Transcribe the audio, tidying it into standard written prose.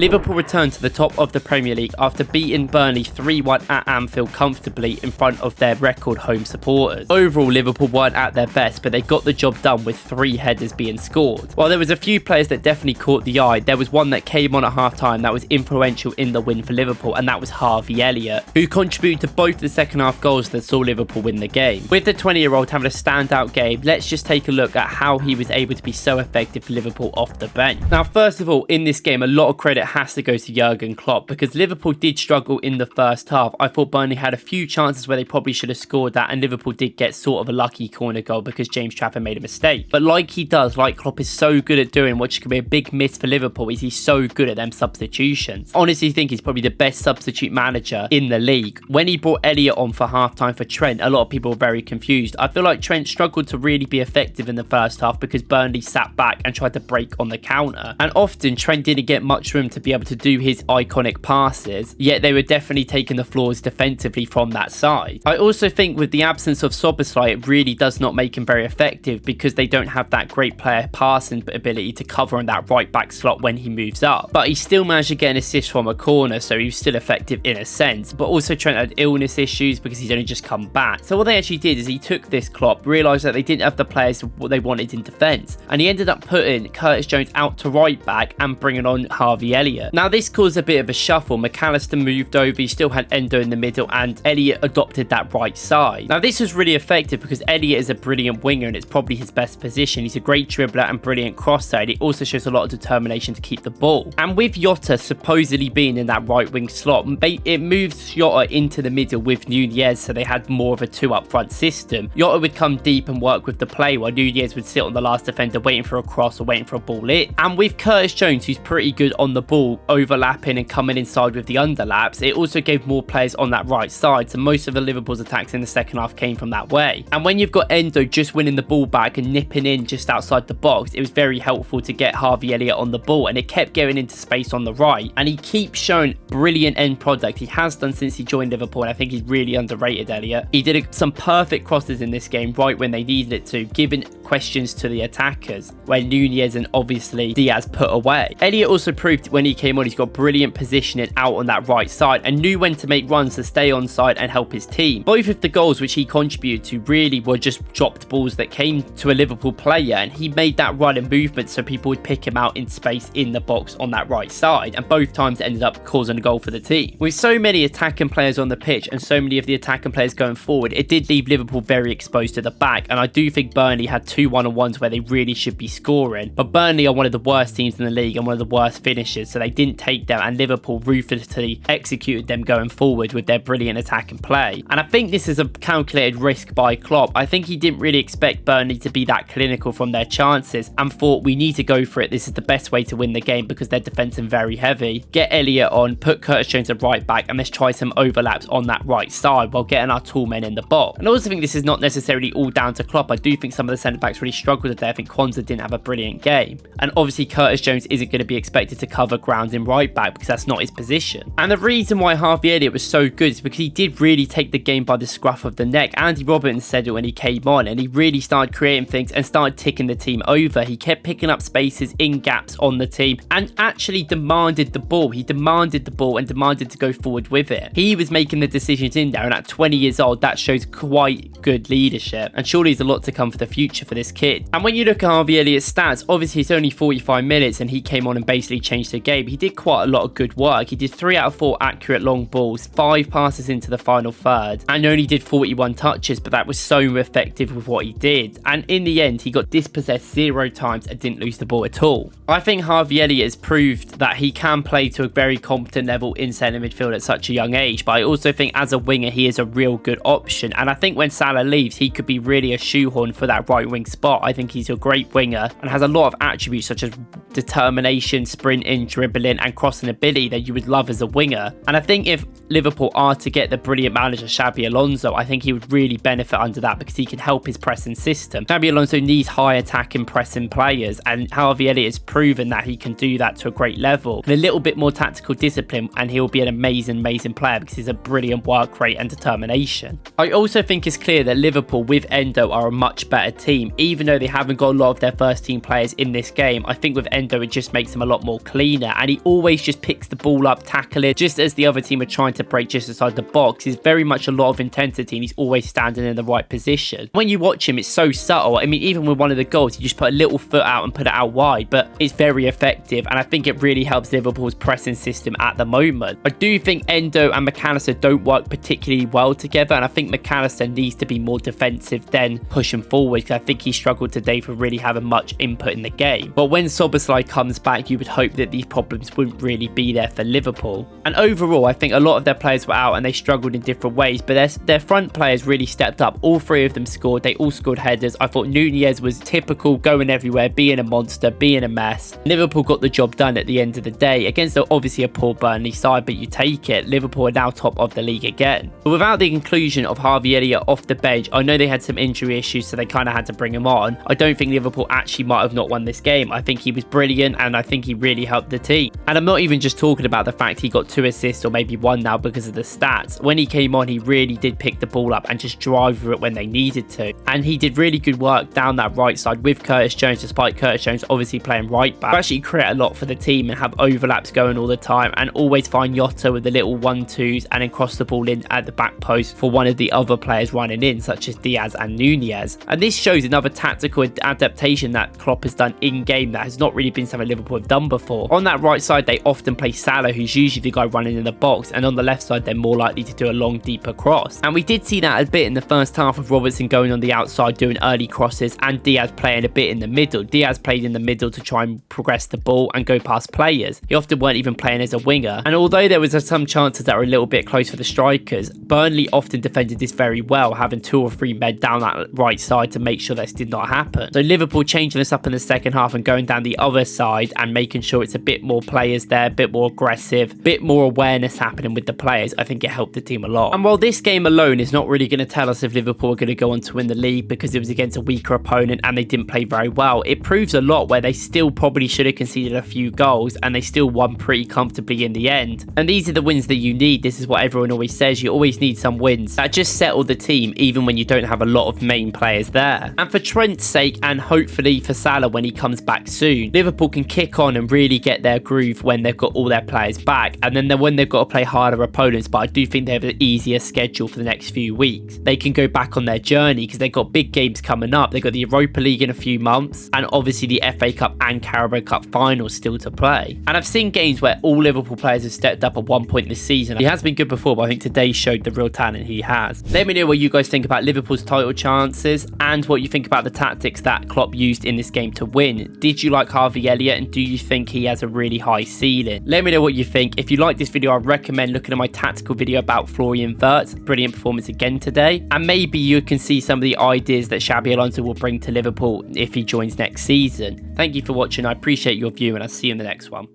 Liverpool returned to the top of the Premier League after beating Burnley 3-1 at Anfield comfortably in front of their record home supporters. Overall, Liverpool weren't at their best, but they got the job done with 3 headers being scored. While there was a few players that definitely caught the eye, there was one that came on at half-time that was influential in the win for Liverpool, and that was Harvey Elliott, who contributed to both the second half goals that saw Liverpool win the game. With the 20-year-old having a standout game, let's just take a look at how he was able to be so effective for Liverpool off the bench. Now, first of all, in this game, a lot of credit has to go to Jurgen Klopp, because Liverpool did struggle in the first half. I thought Burnley had a few chances where they probably should have scored that, and Liverpool did get sort of a lucky corner goal because James Trafford made a mistake. But like he does, like Klopp is so good at doing, which could be a big miss for Liverpool, is he's so good at them substitutions. Honestly, I think he's probably the best substitute manager in the league. When he brought Elliott on for half-time for Trent, a lot of people were very confused. I feel like Trent struggled to really be effective in the first half because Burnley sat back and tried to break on the counter. And often Trent didn't get much room to be able to do his iconic passes, yet they were definitely taking the flaws defensively from that side. I also think with the absence of Szoboszlai, it really does not make him very effective because they don't have that great player passing ability to cover on that right back slot when he moves up. But he still managed to get an assist from a corner, so he was still effective in a sense. But also Trent had illness issues because he's only just come back. So what they actually did is he took this Klopp, realised that they didn't have the players what they wanted in defence, and he ended up putting Curtis Jones out to right back and bringing on Harvey Elliott. Now this caused a bit of a shuffle. McAllister moved over, he still had Endo in the middle, and Elliott adopted that right side. Now this was really effective because Elliott is a brilliant winger and it's probably his best position. He's a great dribbler and brilliant crosser, and he also shows a lot of determination to keep the ball. And with Jota supposedly being in that right wing slot, it moves Jota into the middle with Nunez, so they had more of a 2 up front system. Jota would come deep and work with the play, while Nunez would sit on the last defender waiting for a cross or waiting for a ball in. And with Curtis Jones, who's pretty good on the ball, overlapping and coming inside with the underlaps, it also gave more players on that right side, so most of the Liverpool's attacks in the second half came from that way. And when you've got Endo just winning the ball back and nipping in just outside the box, it was very helpful to get Harvey Elliott on the ball, and it kept going into space on the right, and he keeps showing brilliant end product. He has done since he joined Liverpool, and I think he's really underrated, Elliott. He did some perfect crosses in this game right when they needed it to, giving questions to the attackers where Nunez and obviously Diaz put away. Elliott also proved when he came on he's got brilliant positioning out on that right side and knew when to make runs to stay on side and help his team. Both of the goals which he contributed to really were just dropped balls that came to a Liverpool player, and he made that run and movement so people would pick him out in space in the box on that right side, and both times it ended up causing a goal for the team. With so many attacking players on the pitch and so many of the attacking players going forward, it did leave Liverpool very exposed to the back, and I do think Burnley had 2 1-on-1s where they really should be scoring, but Burnley are one of the worst teams in the league and one of the worst finishers, so they didn't take them, and Liverpool ruthlessly executed them going forward with their brilliant attacking play. And I think this is a calculated risk by Klopp. I think he didn't really expect Burnley to be that clinical from their chances and thought we need to go for it. This is the best way to win the game because they're defensive very heavy. Get Elliott on, put Curtis Jones at right back, and let's try some overlaps on that right side while getting our tall men in the box. And I also think this is not necessarily all down to Klopp. I do think some of the centre backs really struggled today. I think Kwanzaa didn't have a brilliant game, and obviously Curtis Jones isn't going to be expected to cover ground in right back because that's not his position. And the reason why Harvey Elliott was so good is because he did really take the game by the scruff of the neck. Andy Robertson said it when he came on, and he really started creating things and started ticking the team over. He kept picking up spaces in gaps on the team and actually demanded the ball. He demanded the ball and demanded to go forward with it. He was making the decisions in there, and at 20 years old that shows quite good leadership, and surely there's a lot to come for the future for this kid. And when you look at Harvey Elliott's stats, obviously it's only 45 minutes and he came on and basically changed the game. He did quite a lot of good work. He did 3 out of 4 accurate long balls, 5 passes into the final third, and only did 41 touches, but that was so effective with what he did. And in the end he got dispossessed 0 times and didn't lose the ball at all. I think Harvey Elliott has proved that he can play to a very competent level in centre midfield at such a young age, but I also think as a winger he is a real good option, and I think when Salah leaves he could be really a shoehorn for that right wing spot. I think he's a great winger and has a lot of attributes such as determination, sprinting, dribbling and crossing ability that you would love as a winger. And I think if Liverpool are to get the brilliant manager Xabi Alonso, I think he would really benefit under that because he can help his pressing system. Xabi Alonso needs high attacking pressing players, and Harvey Elliott has proven that he can do that to a great level. And a little bit more tactical discipline and he'll be an amazing player because he's a brilliant work rate and determination. I also think it's clear that Liverpool with Endo are a much better team, even though they haven't got a lot of their first team players in this game. I think with Endo it just makes them a lot more cleaner, and he always just picks the ball up, tackle it, just as the other team are trying to break just inside the box. He's very much a lot of intensity, and he's always standing in the right position. When you watch him, it's so subtle. I mean, even with one of the goals, he just put a little foot out and put it out wide, but it's very effective, and I think it really helps Liverpool's pressing system at the moment. I do think Endo and McAllister don't work particularly well together, and I think McAllister needs to be more defensive than pushing forward, because I think he struggled today for really having much input in the game. But when Szoboszlai comes back, you would hope that these problems wouldn't really be there for Liverpool. And overall, I think a lot of their players were out and they struggled in different ways, but their front players really stepped up. All three of them scored. They all scored headers. I thought Nunez was typical, going everywhere, being a monster, being a mess. Liverpool got the job done at the end of the day against obviously a poor Burnley side, but you take it. Liverpool are now top of the league again. But without the inclusion of Harvey Elliott off the bench, I know they had some injury issues, so they kind of had to bring him on. I don't think Liverpool actually might have not won this game. I think he was brilliant, and I think he really helped the team. And I'm not even just talking about the fact he got 2 assists or maybe 1 now because of the stats. When he came on, he really did pick the ball up and just drive through it when they needed to. And he did really good work down that right side with Curtis Jones, despite Curtis Jones obviously playing right back. Actually create a lot for the team and have overlaps going all the time, and always find Jota with the little 1-2s and then cross the ball in at the back post for one of the other players running in, such as Diaz and Nunez. And this shows another tactical adaptation that Klopp has done in-game that has not really been something Liverpool have done before. On that right side, they often play Salah, who's usually the guy running in the box, and on the left side, they're more likely to do a long, deeper cross. And we did see that a bit in the first half, with Robertson going on the outside doing early crosses and Diaz playing a bit in the middle. Diaz played in the middle to try and progress the ball and go past players. He often weren't even playing as a winger. And although there was some chances that were a little bit close for the strikers, Burnley often defended this very well, having 2 or 3 men down that right side to make sure this did not happen. So Liverpool changing this up in the second half and going down the other side and making sure it's a bit more players there, a bit more aggressive, a bit more awareness happening with the players, I think it helped the team a lot. And while this game alone is not really going to tell us if Liverpool are going to go on to win the league because it was against a weaker opponent and they didn't play very well, it proves a lot where they still probably should have conceded a few goals and they still won pretty comfortably in the end. And these are the wins that you need. This is what everyone always says. You always need some wins that just settle the team even when you don't have a lot of main players there. And for Trent's sake, and hopefully for Salah when he comes back soon, Liverpool can kick on and really get their groove when they've got all their players back, and then when they've got to play harder opponents. But I do think they have an easier schedule for the next few weeks. They can go back on their journey because they've got big games coming up. They've got the Europa League in a few months, and obviously the FA Cup and Carabao Cup finals still to play. And I've seen games where all Liverpool players have stepped up at one point this season. He has been good before, but I think today showed the real talent he has. Let me know what you guys think about Liverpool's title chances and what you think about the tactics that Klopp used in this game to win. Did you like Harvey Elliott, and do you think he has a really high ceiling? Let me know what you think. If you like this video, I recommend looking at my tactical video about Florian Wirtz. Brilliant performance again today, and maybe you can see some of the ideas that Xabi Alonso will bring to Liverpool if he joins next season. Thank you for watching. I appreciate your view, and I'll see you in the next one.